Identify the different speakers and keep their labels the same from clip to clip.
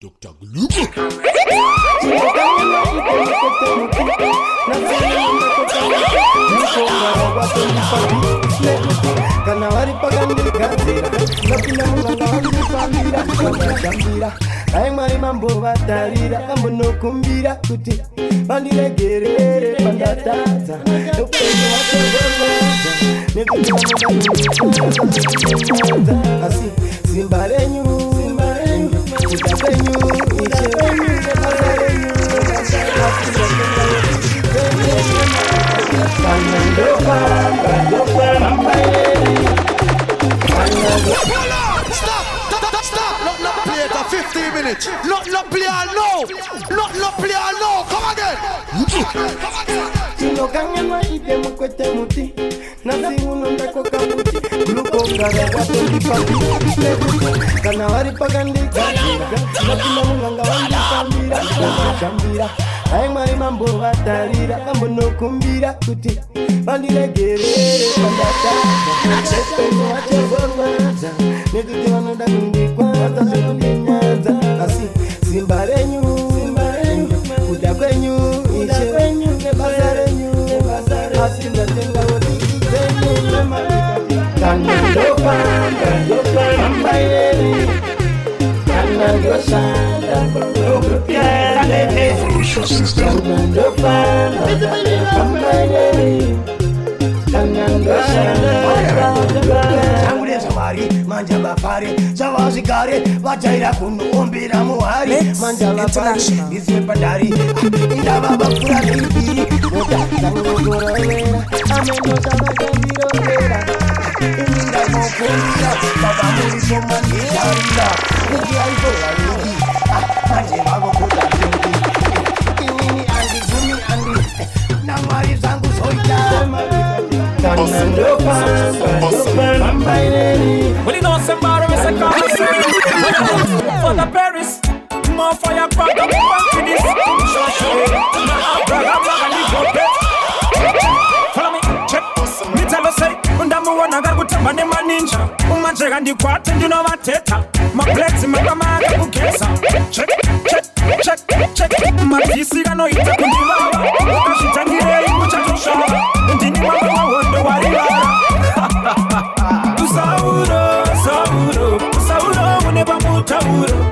Speaker 1: Dr. Glue.
Speaker 2: Not play it 15 minutes. Not play no. Not play no. Come again.
Speaker 3: Sino kangema ide mukwete muti nasi unonda koka muti Gluko ngara gato lipapi Kana wari pagandi gajira Nakina munganga wandi pambira Jambira Aimari mambo watarira Mambo no kumbira kuti Bandile gerere Bandata Espezo wache borwaza Netuti wanoda kundi kwanza Sekuli nyanza Asi simbarenyu Kuda kwenyu Iche wenyu Nebazarenyu Asinda tenga wodi Zenyu Kanando Pambairi Kanando Shanda Kanando Pambairi Kanando Shanda Manja bafare, zawazikare, wajaira kunu ombira muhari. Manja bafare, izme padari, inda baba pura tipi. Moda tango gorowera, ameno sabajambiro vera. Inda mokumbira, baba muri somani jarira. Uji aibo aligi, manje bago kuta tingi. Inini andi gumi andi, namari zangu soita. Kanando Pambairi.
Speaker 4: Well, you know somebody is a conversation for the Paris. More fire crack up to this. Follow me, check. Me tell you say, undamu wanaga kutamane maninja. Umachega ndikwate ndino mateta. Mapleti magamaga kukesa. Check, check, check, check. Matisi gano ita kundilala. Ukashitangire ikucha tushaba. Ndini mama wondo warila. Sauro, Sauro, Sauro, whenever Mutauro.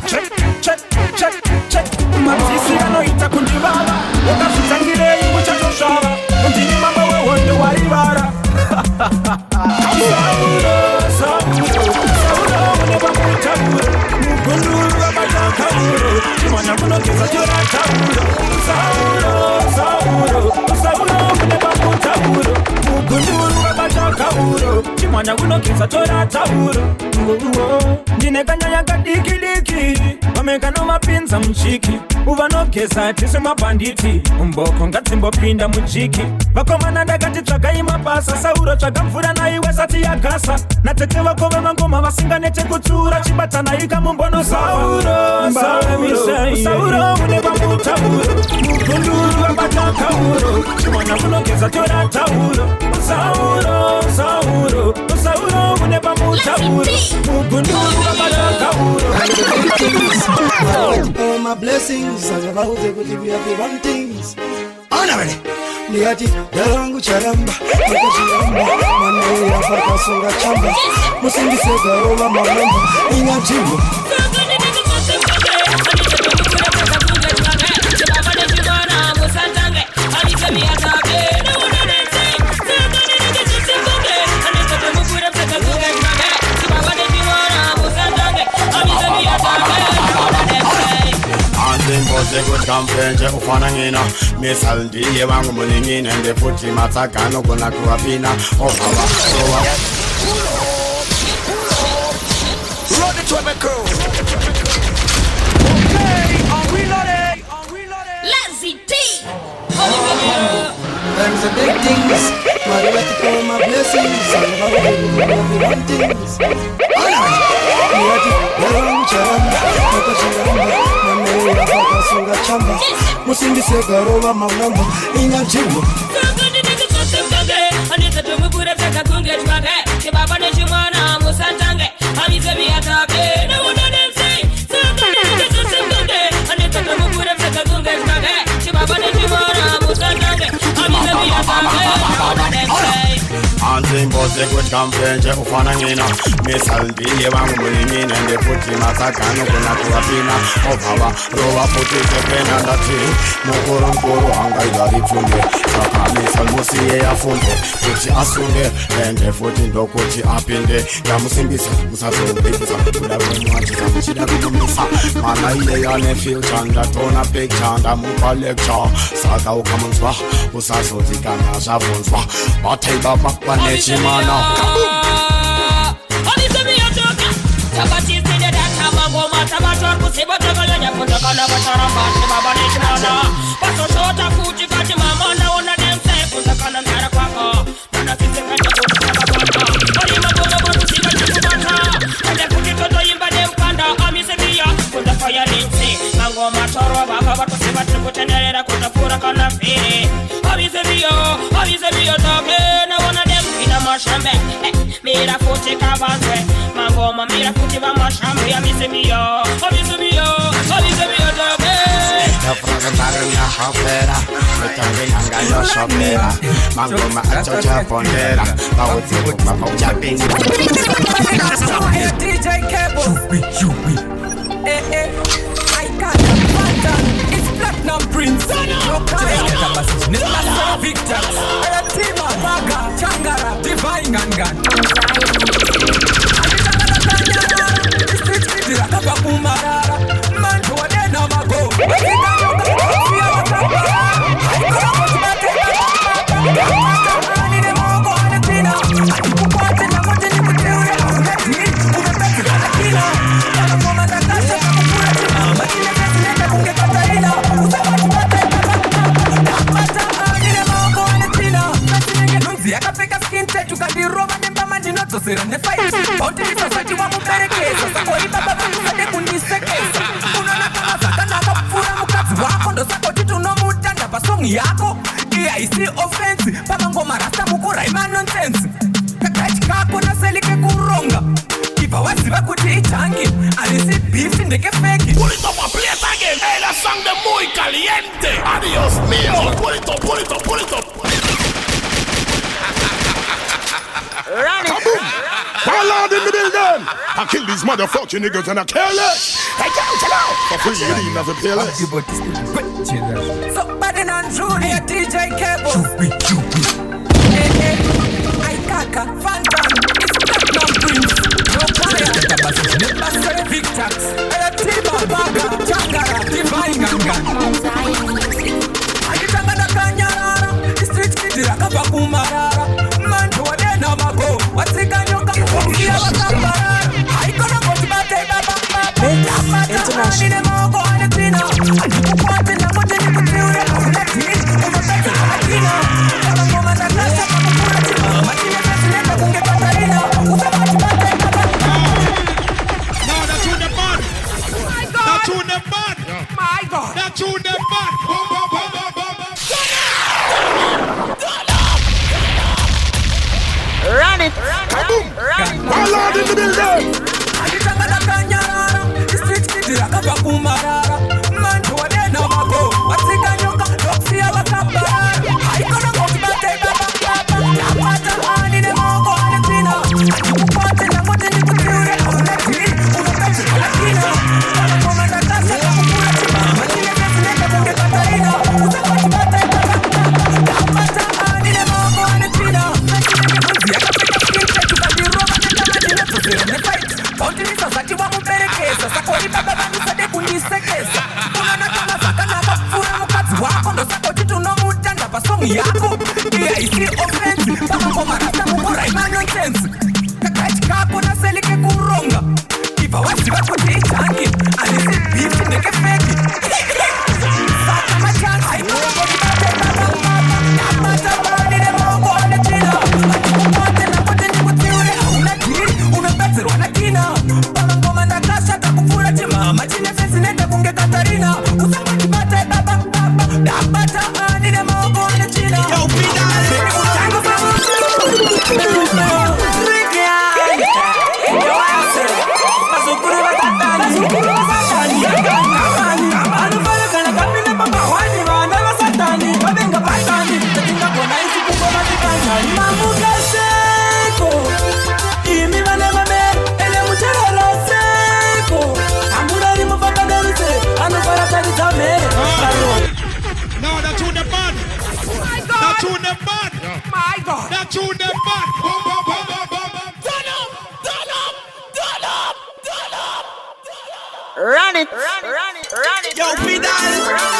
Speaker 4: Check, check, check, check. Matisi ano itakundibala. Ukashitangire ikucha tushaba. Ndini mama wondo warila. Sauro, Sauro, Sauro, whenever Mutauro. Mugunduru abadakauro, Chimwana kuno kisa jora tauro. Sauro, Sauro, Sauro, kuneba mutauro. Mugunduru abadakauro, Chimwana kuno kisa jora tauro. Ndine kanya yaka diki diki, wamekano mapinza mchiki. Uvano kesa tise mapanditi, mboko ngatimbo pinda mchiki. Wakomana ndakati traka imapasa, Sauro traka mfura na iwe sati ya kasa. Natete wakove mangoma wasinga nete kutura, chibata na ika mumbono Sauro, Sauro, Sauro, uneba mutauro. Mugunduru abadakauro, Chimwana kuno kisa jora tauro. Sauro, Sauro, Sauro, uneba mutauro. Mugunduru abadakauro.
Speaker 3: All my blessings, I have all the good one things. Honorary. Niati dalangu charamba, nikashiramba, mane ya faka songa chamba, musingi sega rola mamamba, inyajibu.
Speaker 5: Mboze kutampenje ufanangina misal ndiye wangu mulingine ndefuti matakano kuna kuwapina ofawa
Speaker 2: Run it to me crew. Okay, are we loaded?
Speaker 6: Lazy D.
Speaker 3: I'm the big things, my way my blessings, I have all the one things. Niati dalangu charamba, nikashiramba, mane Sunga chamba Musingise garova mamamba Inyajimu
Speaker 6: Anita tumukure peka kunge chwake Chibaba ne Chimwana musantange Amize biyatake Na wana demsi Anita tumukure peka kunge chwake Chibaba ne Chimwana musantange Amize biyatake Na wana demsi
Speaker 5: Anzi mboze kuchikampenje ufana ngina Misaldiye wangu mulingine Ndefuti masakano kuna kuwapina Obaba rowa futi sepena ndati Mukuru mkuru hangaidari funde Saka misal musiye ya funde Futi asunde Ndefuti ndo kuti apinde Ya musimbisa musaso ubekisa Kula kumwachisa mchida kumisa Mana iye ya nefil chanda Tona big chanda mupa lecture Saka ukamunzwa Usaso zikana shavunzwa Bateba makwa NECHIBABA
Speaker 6: Mira futi kabanzwe Mangoma mira futi va mashambe ya misemio doge
Speaker 5: Nafragantare na shopera Metange nanga yo shopera Mangoma achocha pondera Bawuti kukapa uchapingi
Speaker 1: DJ Cable Chupi I got the pattern It's Platinum Prince Nila Victor Tima Baga Changara Divine Gangan Street Kidira Kapa Kumarara Mantu Wadena Mago Maoko Anetsvina Kukwate na moja ni kuteure Yakapeka skin tattoo kadiroba nembama ndinotosera nefight Ontinisasati wa muberekeza Sakoi baba kusade kundisekeza Unaona kama zakanaka kufura mukadzi wako Ndosakoti tunomutanda pasongi yako Iya isi offense Pama ngoma rasta mukuraima nonsense Kakachi kako naselike kuronga Ipa waziva kuti ichangi Alisi beef ndeke fake
Speaker 4: Pull it up and play it again. Hey, that song de muy caliente. Adios mío. Pull it up, pull it up, pull it up.
Speaker 6: Run it.
Speaker 4: Ballad in the building. I kill these motherfucking niggas and I kill it. Hey, chill out. For free, you need nothing peerless.
Speaker 1: So bad and truly a DJ Cable I kaka, Phantom It's Platinum Prince No fire Master Victor Tima Baga Changara Divine Gangan Aditangana Kanyara Street Kidira Kapa Kumarara Mantu Wadena Mago Watsika Nyoka Kukia Wakambara Haikona Kotibate Baba Baba Nine Maoko Anetsvina Kukwate na moja ni kuteure Unapeta Akina Kama ngoma na kasa Kakukura Tima Matine Kasineta Kunge Katarina Usabati Bate Baba
Speaker 2: Now that's on the band.
Speaker 1: My God
Speaker 2: That's on the band.
Speaker 1: My God
Speaker 2: That's on the band. Boom, boom, boom, boom, boom, boom.
Speaker 6: Run it.
Speaker 4: Ballad in the building.
Speaker 1: Aditangana Kanyara Street Kidira Kapa Kumarara Mantu Wadena Mago Watsika Nyoka Doksia Wakambara Haikona Kotibate Baba Baba Yapata Nine Maoko Anetsvina Kukwate na moja ni kuteure Unapeta Akina Kama ngoma na kasa Kakukura Tima Matine Kasineta Kunge Katarina Usabati Bate Baba Yapata Nine Maoko Anetsvina Yakapeka skin tattoo kadiroba nembama ndinotosera nefight Ontinisasati wa muberekeza Sakoi baba kusade kundisekeza Unaona kama zakanaka kufura mukadzi wako Ndosakoti tunomutanda pasongi yako Iya isi offense Pama ngoma rasta mukuraima nonsense Kakachi kako naselike kuronga Ipa waziva kuti ichangi Alisi beef ndeke fake Saka machansi Haikongoti bate baba baba Yapata nine Maoko Anetsvina Kukwate na moja ni kuteure Unapezerwa na kina Pama ngoma na kasha kakufura Tima Matine Kasineta Kunge Katarina
Speaker 2: tune them bad.
Speaker 1: My God.
Speaker 2: That tune them bad.
Speaker 1: Run it. Yo, Vidal.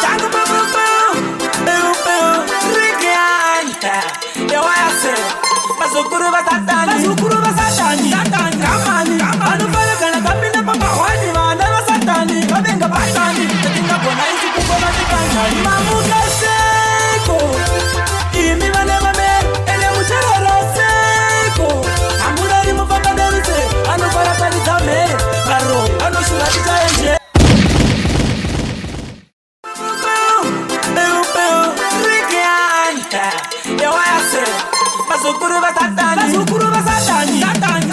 Speaker 1: Tango boom boom boom. Boom boom. Rikian. Yo, I say. Mazukuru basatani. Kamani. Anu pala kana kapina papa wani wana basatani. Kabenga basani. Katinga bona isi kukola tikani. Mamuka seko. Imi wane mame. Ele muchero seko. Amuna rimu faka deruse. Anu pala kani tame. Varoi. Anu shula tikaenje. Yo, I say. Mazukuru basatani.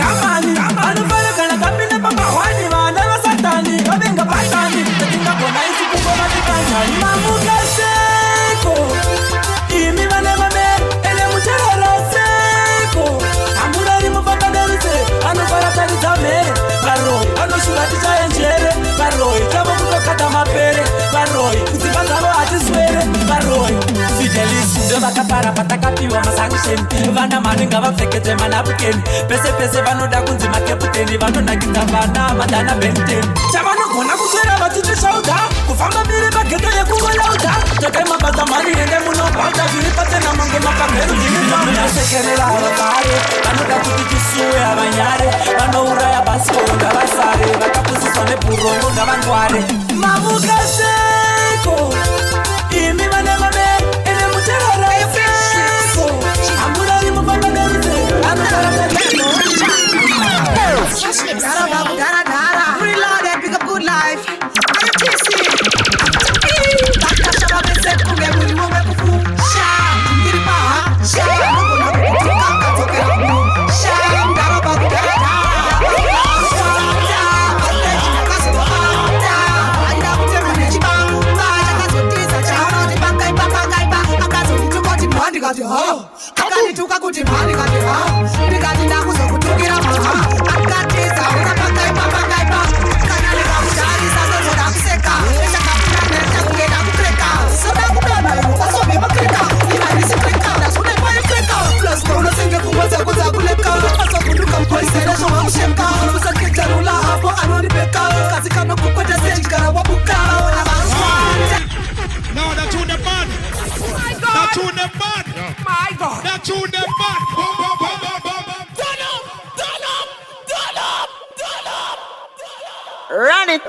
Speaker 1: Kamani. Anu pala kana kapina papa wani wana basatani. Kabenga basani. Katinga bona isi kukola tikani. Mamuka seko. Imi wane mame. Ele muchero seko. Amuna rimu faka deruse. Anu pala kani tame. Varoi. Anu shula tikaenje. Varoi. Kama kutokata mapere. Varoi. Kuzipata lo atiswere. Varoi. Fidelis. Vakapara patakapiwa masanction vana maninga vapfekete manapukeni pese vanoda kunzi makeputeni vanonakita vana madana benten chavanogona kuswera vachitishauta kufamba mbiri mageto yekungolauta tokai mabasa mari ende munopauta zviri patena mange mapamheru dziniasekerera vakare vanoda kuti tisuwe havanyare vanouraya basiko ngavasare vakapusiswa neburongo ngavangware mamukaseko imi vane mame ene muchero
Speaker 7: Reloaded, pick up good life. I'm kissing.
Speaker 1: Run it.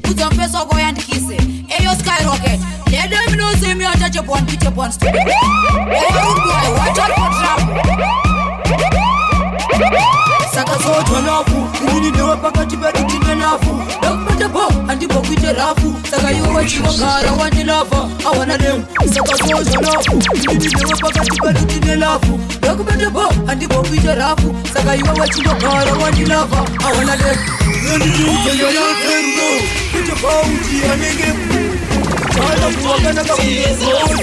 Speaker 7: Put your face up and kiss it. Hey, your skyrocket. Let them know see me on touch up one, pitch up one step. Hey, good boy, watch out for trap. Saka soto nafu, ini dewa pakati badi tina nafu. Dokpata bo, anti bo kwite rafu. Saka yuwa chiwa kara wani lafa, awana dem. Saka soto nafu, ini dewa pakati badi tina nafu. Dokpata bo, anti bo kwite rafu. Saka yuwa chiwa kara wani lafa, awana dem. Nani jumpe ya fermo, kuja pauti ya nege. Chala kuwakana ka unezozi.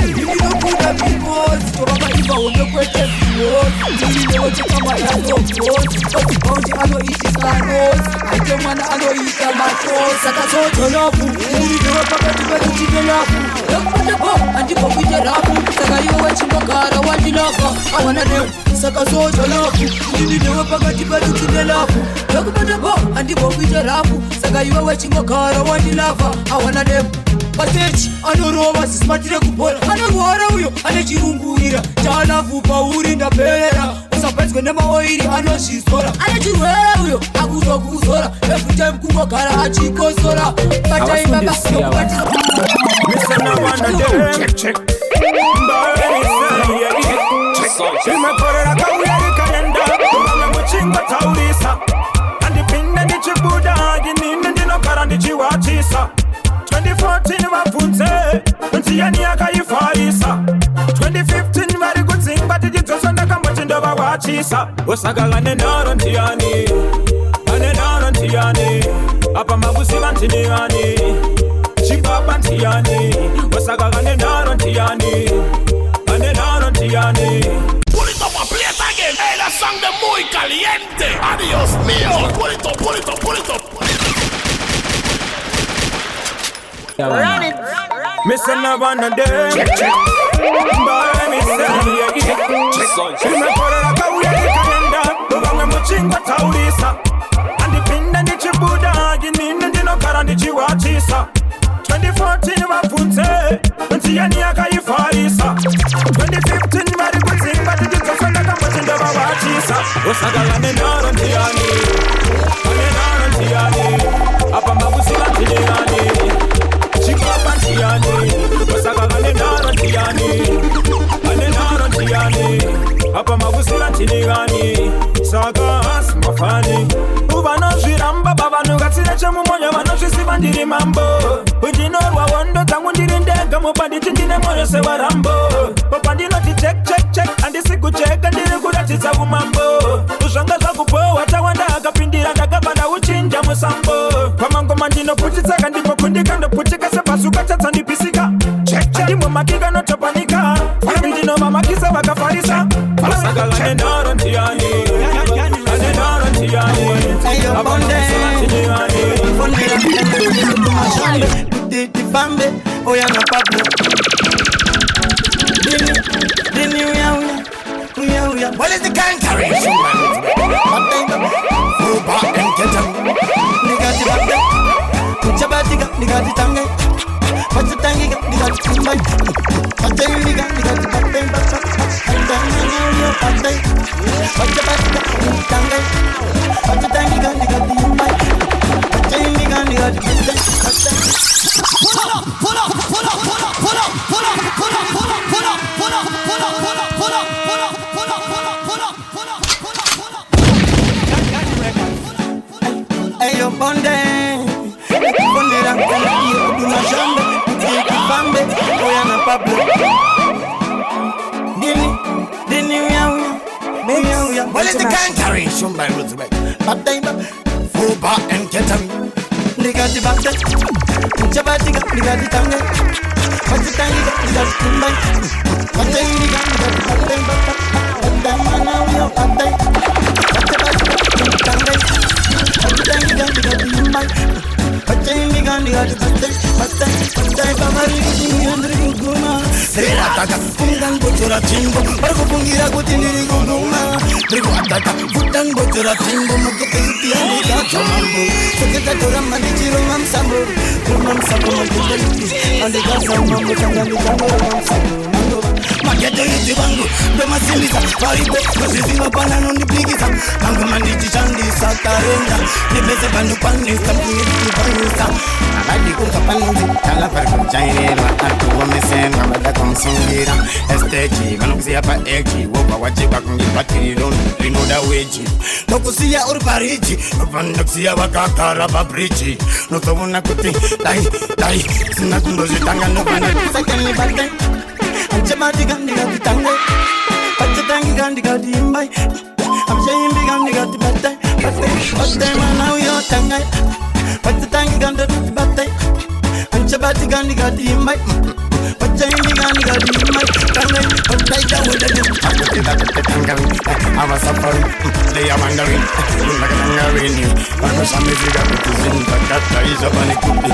Speaker 7: Ini nakuda bimbozi, chobaba iba unekwete bimbozi. Ini newote kama yazo bimbozi. Oti pauti ano iti sarozi. Aite mwana ano ita machozi. Saka soto nafu, ini newa pakati badi chine nafu. Dokpata bo, antipo kwite rafu. Saka yuwa chimbakara wadi lafa, awana dem. Saka soto nafu, ini newa pakati badi chine nafu. Dokpata bo, antipo kwite rafu. Saka yuwa chimbakara wadi lafa, awana dem. Patechi, anorova sisimatire kupora. Anorwara uyo, anechirungurira. Chalavu pauri ndapera. Usapedzwe nemaoiri, anozvizora. Anechirwera uyo, akuzwa Love kungogara achikosora batai baba
Speaker 4: Listen, I wanna do check. Andipinda ndichibuda ginini ndinogara ndichiwachisa 2014 vafunze Ndiani akaifarisa 2015 vari kutsimba tichidzosa ndakamboti ndovawachisa osakala nenharo Ndiani anenharo Ndiani apa makuziva ndiniani Chibaba Ndiani osakala nenharo Ndiani anenharo Ndiani.
Speaker 5: Pull it up and play it again. Hey, that song de muy caliente. Adios mío. Pull it up.
Speaker 6: Run it.
Speaker 4: Missing a one of them. Check. But me say, me put it up, we are the calendar. The one I'm watching what Taurisa. And the pin and the chibuda, ginini ndinogara ndichiwachisa 2014 vafunze Ndiani akaifarisa 2015 vari kutsimba tichidzosa ndakamboti ndovawachisa osakala nenharo Ndiani anenharo Ndiani apa makuziva ndiniani Chibaba Ndiani osakala nenharo Ndiani anenharo Ndiani apa makuziva ndiniani saka asi mafani uvanozviramba pavanhukatsire chemumoyo vanozvisiva ndiri mambo uchinorwa wondo dzangu ndiri ndega mupanditi ndine mwoyo sewarambo papandinoti check handisi kucheka ndiri kuratidza umambo zvanga zvakupohwa tawanda akapindira ndakabva uchinja musambo pamangoma ndinoputitsaka ndipokundika ndoputika sebhazuka tadzandipisika handimbomakika notopanika ami ndinovamakisa vakafarisa asakala nenharo Ndiani anenharo Ndiani
Speaker 3: FAMBAI, Huya na Pablo. Dini Huya.
Speaker 5: What is the country? Fuba and Ketam.
Speaker 3: NECHIBABA, NECHIBABA. What's the tangy? NECHIBABA. What's the liga? Hey, yo, FAMBAI, Huya na Pablo. Dini Huya.
Speaker 5: What is the country? Shumba Ruzbek. Fuba and Ketam.
Speaker 3: NECHIBABA. What's the tangy?
Speaker 5: Mageto yuti wangu Doma silisa Paribe Kusisi mapana nondiplikisa Mangu mandichi chandisa Tarenda Nipese bandu panisa Mkungiti panisa Abadi kukapanuzi Kala pariku chainera Arkuwa mesenga Bada kumsungira Esteji Vanukusia pa eji Wopa wajiba kungipatiri Lono Linoda weji Nokusia urparichi Nopandakusia wakakara Babrichi Notobuna kuti Dai Sinatundozi tanga Nopana
Speaker 3: Sakani bate NECHIBABA, NECHIBABA. What's the tangy? NECHIBABA. I'm saying big on NECHIBABA. What's the man now you're tangy? What's the tangy? NECHIBABA. NECHIBABA, NECHIBABA. What's the tangy?
Speaker 5: I was suffering, they are wondering, like a hungry. I was a music up to sing, but that is a funny cookie.